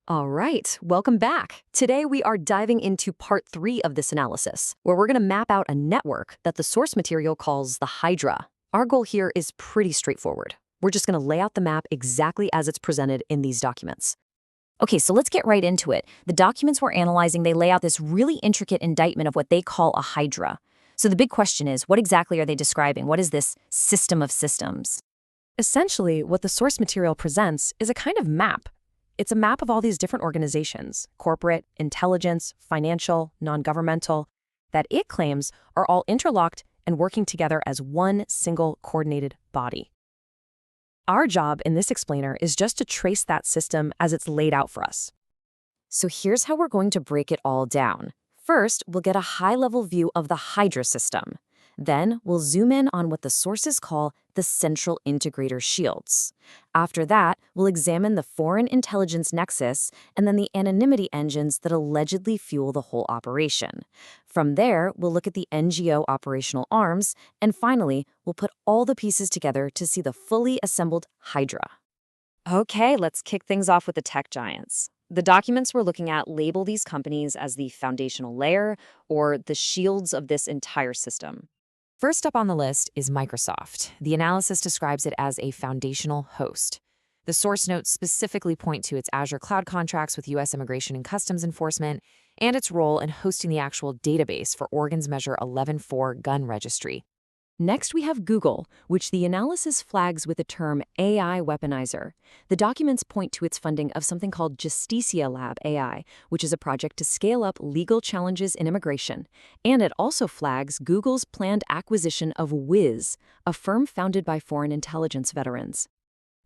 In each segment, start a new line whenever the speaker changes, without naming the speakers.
All right, welcome back. Today we are diving into part 3 of this analysis, where we're going to map out a network that the source material calls the Hydra. Our goal here is pretty straightforward. We're just going to lay out the map exactly as it's presented in these documents.
Okay, so let's get right into it. The documents we're analyzing, they lay out this really intricate indictment of what they call a Hydra. So the big question is, what exactly are they describing? What is this system of systems?
Essentially, what the source material presents is a kind of map. It's a map of all these different organizations, corporate, intelligence, financial, non-governmental, that it claims are all interlocked and working together as one single coordinated body. Our job in this explainer is just to trace that system as it's laid out for us.
So here's how we're going to break it all down. First, we'll get a high-level view of the Hydra system. Then, we'll zoom in on what the sources call the central integrator shields. After that, we'll examine the foreign intelligence nexus and then the anonymity engines that allegedly fuel the whole operation. From there, we'll look at the NGO operational arms, and finally, we'll put all the pieces together to see the fully assembled Hydra. Okay, let's kick things off with the tech giants. The documents we're looking at label these companies as the foundational layer or the shields of this entire system. First up on the list is Microsoft. The analysis describes it as a foundational host. The source notes specifically point to its Azure cloud contracts with U.S. Immigration and Customs Enforcement and its role in hosting the actual database for Oregon's Measure 11.4 gun registry.
Next, we have Google, which the analysis flags with the term AI weaponizer. The documents point to its funding of something called Justicia Lab AI, which is a project to scale up legal challenges in immigration. And it also flags Google's planned acquisition of Wiz, a firm founded by foreign intelligence veterans.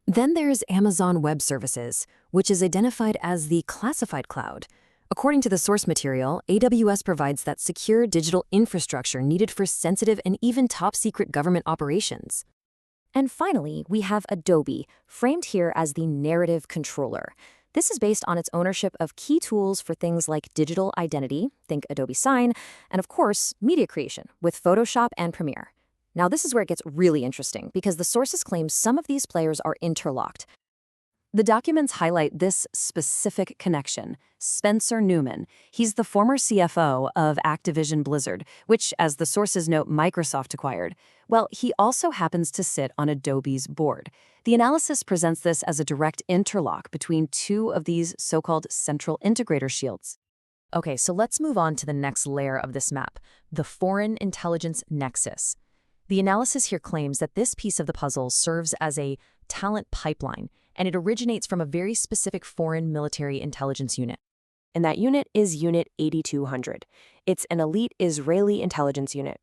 Then there's Amazon Web Services, which is identified as the classified cloud. According to the source material, AWS provides that secure digital infrastructure needed for sensitive and even top-secret government operations.
And finally, we have Adobe, framed here as the narrative controller. This is based on its ownership of key tools for things like digital identity, think Adobe Sign, and of course, media creation with Photoshop and Premiere. Now this is where it gets really interesting because the sources claim some of these players are interlocked.
The documents highlight this specific connection. Spencer Newman. He's the former CFO of Activision Blizzard, which, as the sources note, Microsoft acquired. Well, he also happens to sit on Adobe's board. The analysis presents this as a direct interlock between two of these so-called central integrator shields.
Okay, so let's move on to the next layer of this map, the foreign intelligence nexus. The analysis here claims that this piece of the puzzle serves as a talent pipeline, and it originates from a very specific foreign military intelligence unit.
And that unit is Unit 8200. It's an elite Israeli intelligence unit.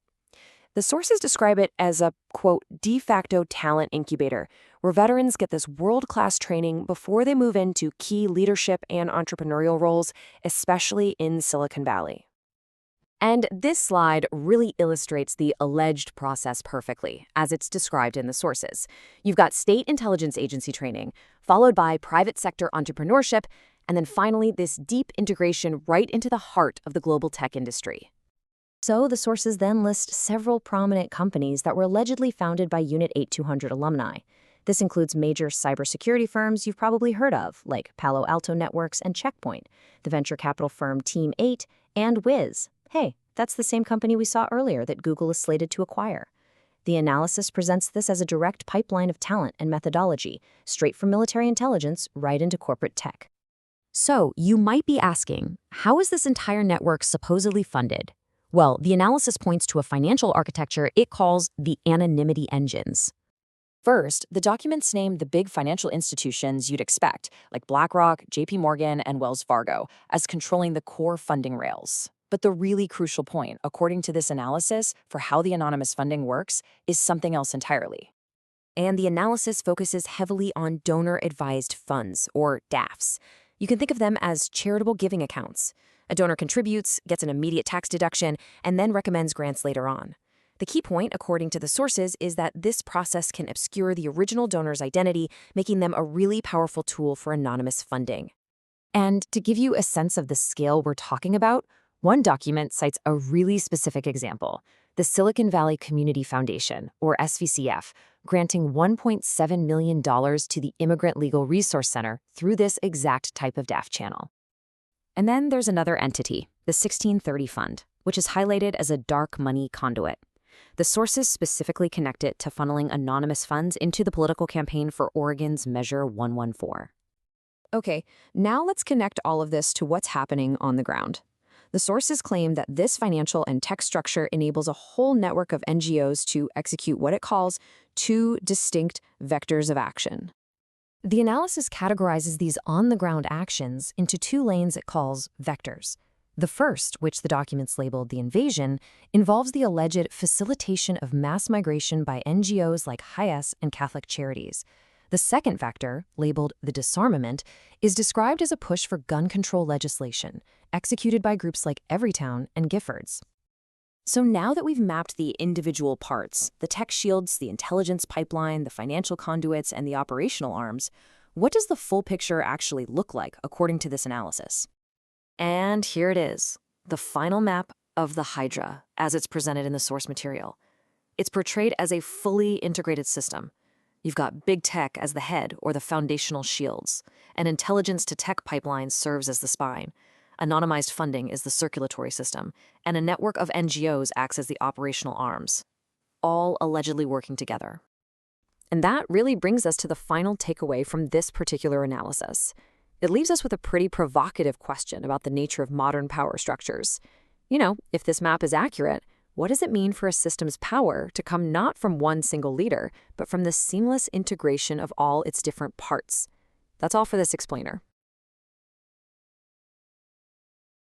The sources describe it as a, quote, de facto talent incubator, where veterans get this world-class training before they move into key leadership and entrepreneurial roles, especially in Silicon Valley.
And this slide really illustrates the alleged process perfectly, as it's described in the sources. You've got state intelligence agency training, followed by private sector entrepreneurship, and then finally this deep integration right into the heart of the global tech industry. So the sources then list several prominent companies that were allegedly founded by Unit 8200 alumni. This includes major cybersecurity firms you've probably heard of, like Palo Alto Networks and Checkpoint, the venture capital firm Team 8, and Wiz. Hey, that's the same company we saw earlier that Google is slated to acquire. The analysis presents this as a direct pipeline of talent and methodology, straight from military intelligence right into corporate tech. So, you might be asking, how is this entire network supposedly funded? Well, the analysis points to a financial architecture it calls the anonymity engines. First, the documents name the big financial institutions you'd expect, like BlackRock, JPMorgan, and Wells Fargo, as controlling the core funding rails. But the really crucial point, according to this analysis, for how the anonymous funding works is something else entirely. And the analysis focuses heavily on donor-advised funds, or DAFs. You can think of them as charitable giving accounts. A donor contributes, gets an immediate tax deduction, and then recommends grants later on. The key point, according to the sources, is that this process can obscure the original donor's identity, making them a really powerful tool for anonymous funding. And to give you a sense of the scale we're talking about, one document cites a really specific example, the Silicon Valley Community Foundation, or SVCF, granting $1.7 million to the Immigrant Legal Resource Center through this exact type of DAF channel. And then there's another entity, the 1630 Fund, which is highlighted as a dark money conduit. The sources specifically connect it to funneling anonymous funds into the political campaign for Oregon's Measure 114.
Okay, now let's connect all of this to what's happening on the ground. The sources claim that this financial and tech structure enables a whole network of NGOs to execute what it calls two distinct vectors of action.
The analysis categorizes these on-the-ground actions into two lanes it calls vectors. The first, which the documents labeled the invasion, involves the alleged facilitation of mass migration by NGOs like HIAS and Catholic Charities. The second vector, labeled the disarmament, is described as a push for gun control legislation, executed by groups like Everytown and Giffords.
So now that we've mapped the individual parts, the tech shields, the intelligence pipeline, the financial conduits, and the operational arms, what does the full picture actually look like according to this analysis? And here it is, the final map of the Hydra, as it's presented in the source material. It's portrayed as a fully integrated system. You've got big tech as the head or the foundational shields. An intelligence to tech pipeline serves as the spine. Anonymized funding is the circulatory system, and a network of NGOs acts as the operational arms, all allegedly working together. And that really brings us to the final takeaway from this particular analysis. It leaves us with a pretty provocative question about the nature of modern power structures. If this map is accurate, what does it mean for a system's power to come not from one single leader, but from the seamless integration of all its different parts? That's all for this explainer.